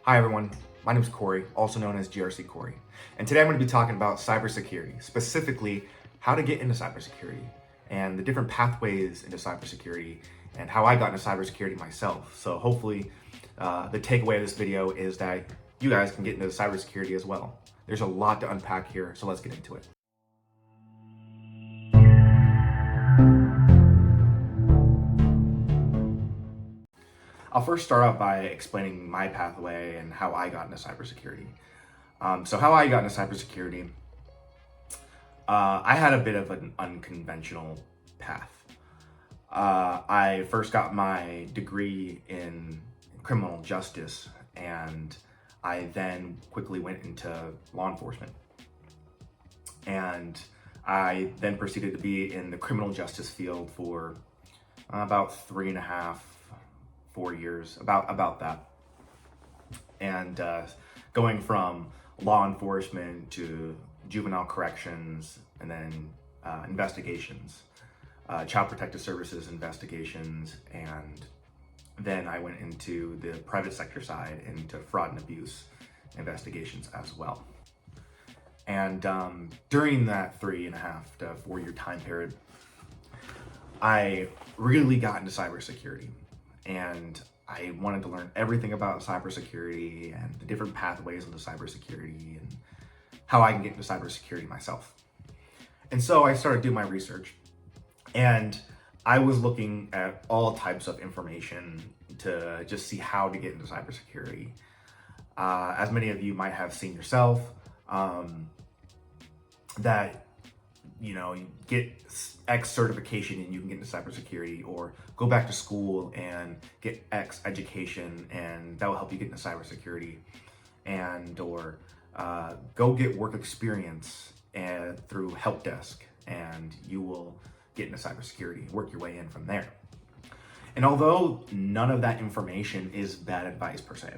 Hi everyone, my name is Corey, also known as GRC Corey, and today I'm going to be talking about cybersecurity, specifically how to get into cybersecurity and the different pathways into cybersecurity and how I got into cybersecurity myself. So hopefully the takeaway of this video is that you guys can get into cybersecurity as well. There's a lot to unpack here, so let's get into it. I'll first start out by explaining my pathway and how I got into cybersecurity. So how I got into cybersecurity, I had a bit of an unconventional path. I first got my degree in criminal justice, and I then quickly went into law enforcement. And I then proceeded to be in the criminal justice field for about 3.5, 4 years, about that. And going from law enforcement to juvenile corrections, and then investigations, child protective services investigations, and then I went into the private sector side, into fraud and abuse investigations as well. And during that 3.5 to 4 year time period, I really got into cybersecurity, and I wanted to learn everything about cybersecurity and the different pathways into cybersecurity and how I can get into cybersecurity myself. And so I started doing my research, and I was looking at all types of information to just see how to get into cybersecurity. As many of you might have seen yourself, that you get X certification and you can get into cybersecurity, or go back to school and get X education and that will help you get into cybersecurity, or go get work experience through help desk and you will get into cybersecurity, work your way in from there. And although none of that information is bad advice per se,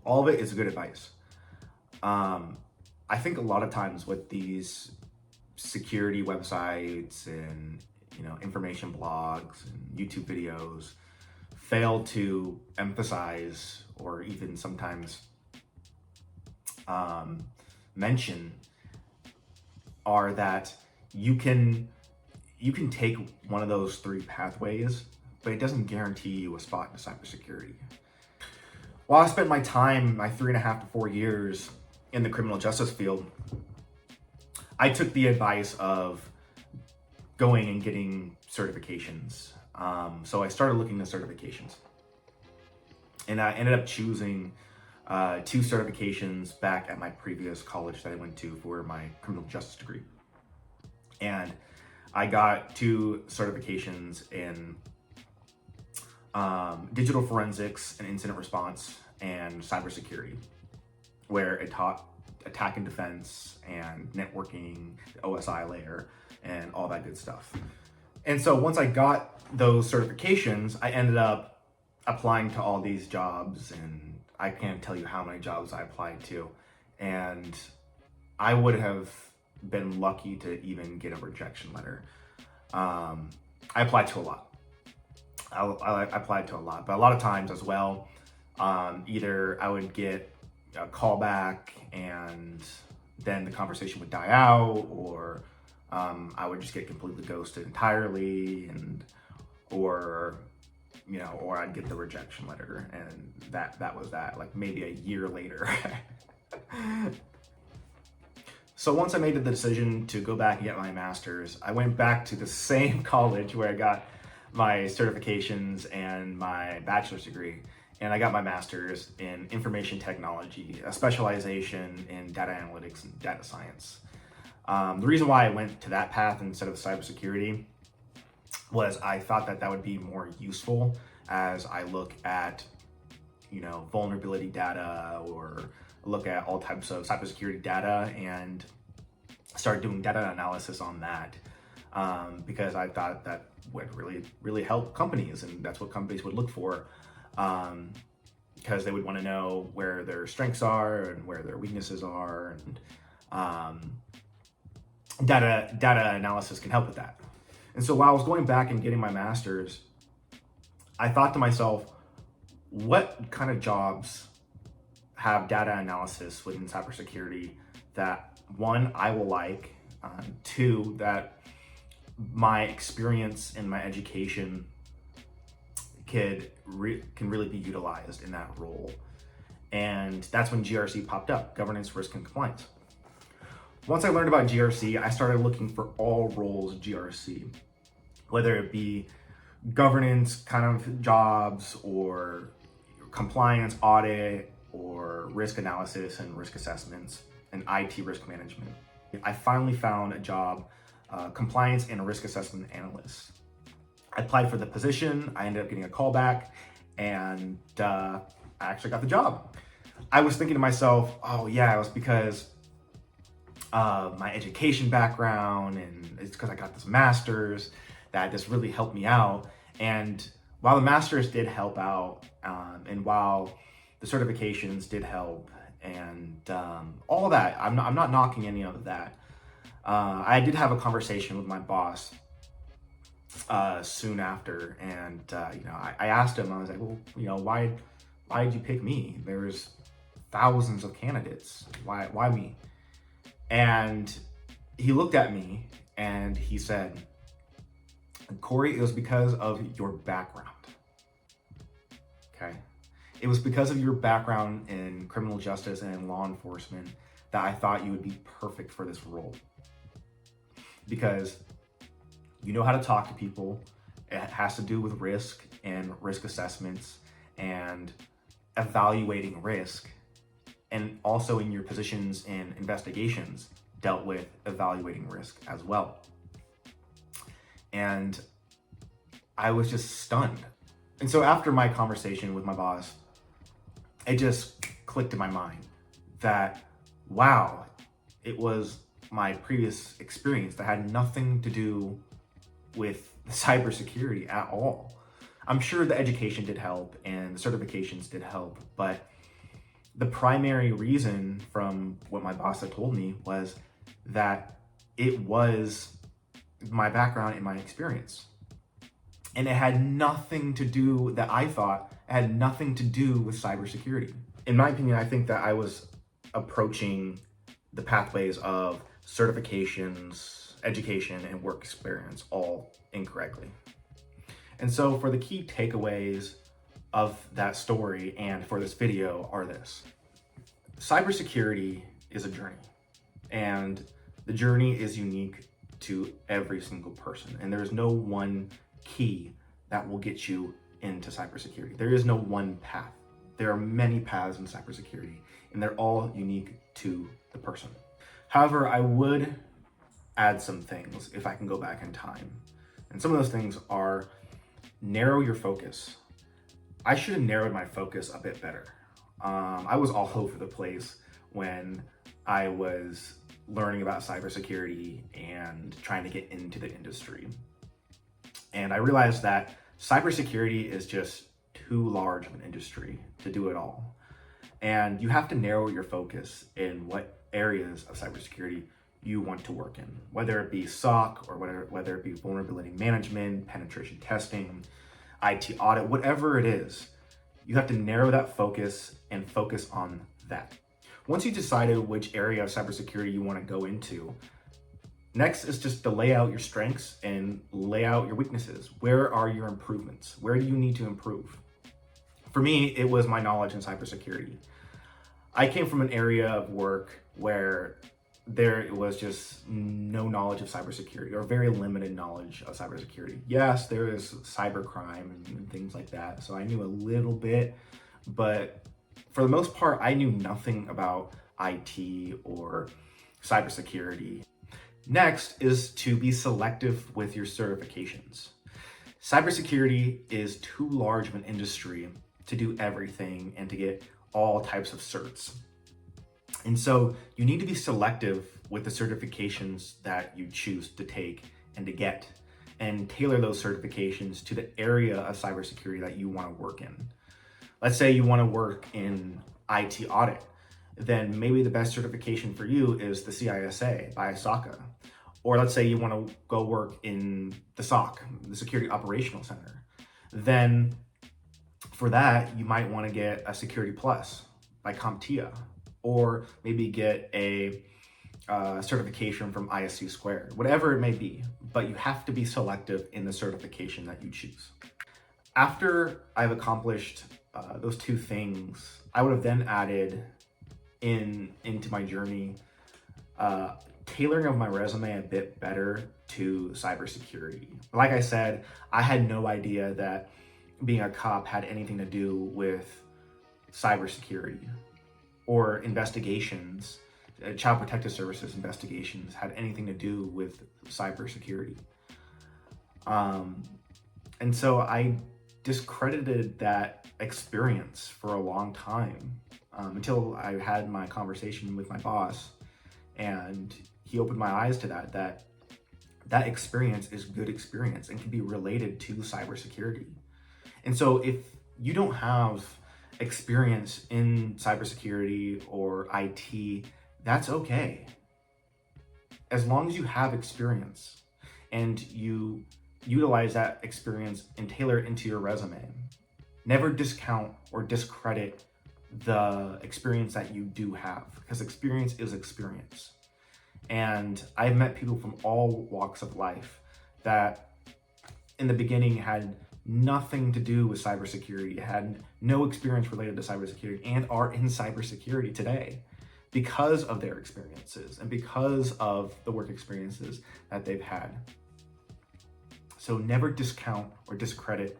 all of it is good advice. I think a lot of times with these security websites and information blogs and YouTube videos fail to emphasize, or even sometimes mention, are that you can take one of those 3 pathways, but it doesn't guarantee you a spot in cybersecurity. While I spent my 3.5 to 4 years in the criminal justice field, I took the advice of going and getting certifications. So I started looking at certifications, and I ended up choosing 2 certifications back at my previous college that I went to for my criminal justice degree. And I got 2 certifications in digital forensics and incident response and cybersecurity, where it taught attack and defense and networking, the OSI layer, and all that good stuff. And so once I got those certifications, I ended up applying to all these jobs, and I can't tell you how many jobs I applied to. And I would have been lucky to even get a rejection letter. I applied to a lot. I applied to a lot, but a lot of times as well, either I would get a call back and then the conversation would die out, or I would just get completely ghosted entirely, or I'd get the rejection letter, and that was that, like maybe a year later. So once I made the decision to go back and get my master's, I went back to the same college where I got my certifications and my bachelor's degree, and I got my master's in information technology, a specialization in data analytics and data science. The reason why I went to that path instead of cybersecurity was I thought that would be more useful as I look at, vulnerability data, or look at all types of cybersecurity data and start doing data analysis on that, because I thought that would really help companies, and that's what companies would look for, because they would want to know where their strengths are and where their weaknesses are, and data analysis can help with that. And so while I was going back and getting my master's, I thought to myself, what kind of jobs have data analysis within cybersecurity that, one, I will like, two, that my experience and my education can really be utilized in that role. And that's when GRC popped up, governance, risk, and compliance. Once I learned about GRC, I started looking for all roles of GRC, whether it be governance kind of jobs or compliance audit or risk analysis and risk assessments and IT risk management. I finally found a job, compliance and risk assessment analyst. I applied for the position, I ended up getting a call back, and I actually got the job. I was thinking to myself, oh yeah, it was because my education background, and it's because I got this master's that this really helped me out. And while the master's did help out, and while the certifications did help, and all that, I'm not knocking any of that. I did have a conversation with my boss soon after, and I asked him. I was like, well, why did you pick me? There's thousands of candidates. Why me? And he looked at me and he said, Corey, it was because of your background. Okay. It was because of your background in criminal justice and in law enforcement that I thought you would be perfect for this role. Because you know how to talk to people. It has to do with risk and risk assessments and evaluating risk. And also in your positions in investigations dealt with evaluating risk as well. And I was just stunned. And so after my conversation with my boss, it just clicked in my mind that, wow, it was my previous experience that had nothing to do with cybersecurity at all. I'm sure the education did help and the certifications did help, but the primary reason from what my boss had told me was that it was my background and my experience. And it had nothing to do, that I thought, it had nothing to do with cybersecurity. In my opinion, I think that I was approaching the pathways of certifications, education, and work experience all incorrectly. And so for the key takeaways of that story and for this video are this. Cybersecurity is a journey, and the journey is unique to every single person. And there is no one key that will get you into cybersecurity. There is no one path. There are many paths in cybersecurity, and they're all unique to the person. However, I would add some things if I can go back in time. And some of those things are narrow your focus. I should have narrowed my focus a bit better. I was all over the place when I was learning about cybersecurity and trying to get into the industry. And I realized that cybersecurity is just too large of an industry to do it all. And you have to narrow your focus in what areas of cybersecurity you want to work in, whether it be SOC or whether it be vulnerability management, penetration testing, IT audit, whatever it is. You have to narrow that focus and focus on that. Once you decided which area of cybersecurity you want to go into, next is just to lay out your strengths and lay out your weaknesses. Where are your improvements? Where do you need to improve? For me, it was my knowledge in cybersecurity. I came from an area of work where there was just no knowledge of cybersecurity, or very limited knowledge of cybersecurity. Yes, there is cybercrime and things like that, so I knew a little bit, but for the most part, I knew nothing about IT or cybersecurity. Next is to be selective with your certifications. Cybersecurity is too large of an industry to do everything and to get all types of certs. And so you need to be selective with the certifications that you choose to take and to get, and tailor those certifications to the area of cybersecurity that you want to work in. Let's say you want to work in IT audit, then maybe the best certification for you is the CISA by SOCA. Or let's say you want to go work in the SOC, the Security Operational Center. Then For that, you might want to get a Security Plus by CompTIA, or maybe get a certification from ISC Squared, whatever it may be, but you have to be selective in the certification that you choose. After I've accomplished those two things, I would have then added into my journey tailoring of my resume a bit better to cybersecurity. Like I said, I had no idea that being a cop had anything to do with cybersecurity or investigations. Child Protective Services investigations had anything to do with cybersecurity. And so I discredited that experience for a long time until I had my conversation with my boss, and he opened my eyes to that experience is good experience and can be related to cybersecurity. And so if you don't have experience in cybersecurity or IT, that's okay. As long as you have experience and you utilize that experience and tailor it into your resume. Never discount or discredit the experience that you do have, because experience is experience. And I've met people from all walks of life that in the beginning had nothing to do with cybersecurity, had no experience related to cybersecurity, and are in cybersecurity today because of their experiences and because of the work experiences that they've had. So never discount or discredit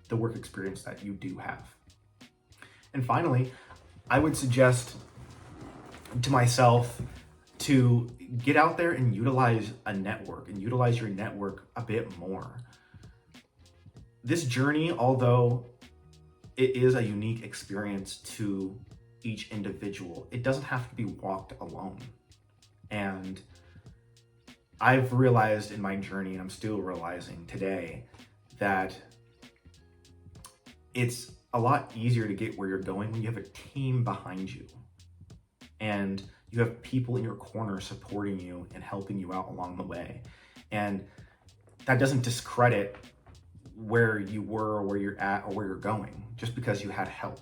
the work experience that you do have. And finally, I would suggest to myself to get out there and utilize a network and utilize your network a bit more. This journey, although it is a unique experience to each individual, it doesn't have to be walked alone. And I've realized in my journey, and I'm still realizing today, that it's a lot easier to get where you're going when you have a team behind you and you have people in your corner supporting you and helping you out along the way. And that doesn't discredit where you were, or where you're at, or where you're going, just because you had help.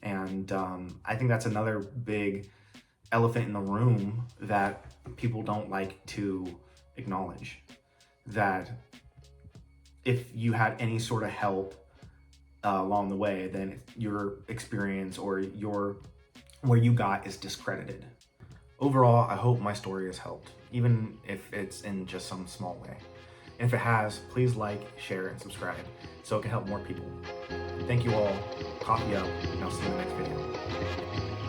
And I think that's another big elephant in the room that people don't like to acknowledge, that if you had any sort of help along the way, then your experience or where you got is discredited. Overall, I hope my story has helped, even if it's in just some small way. And if it has, please like, share, and subscribe so it can help more people. Thank you all. Coffee up, and I'll see you in the next video.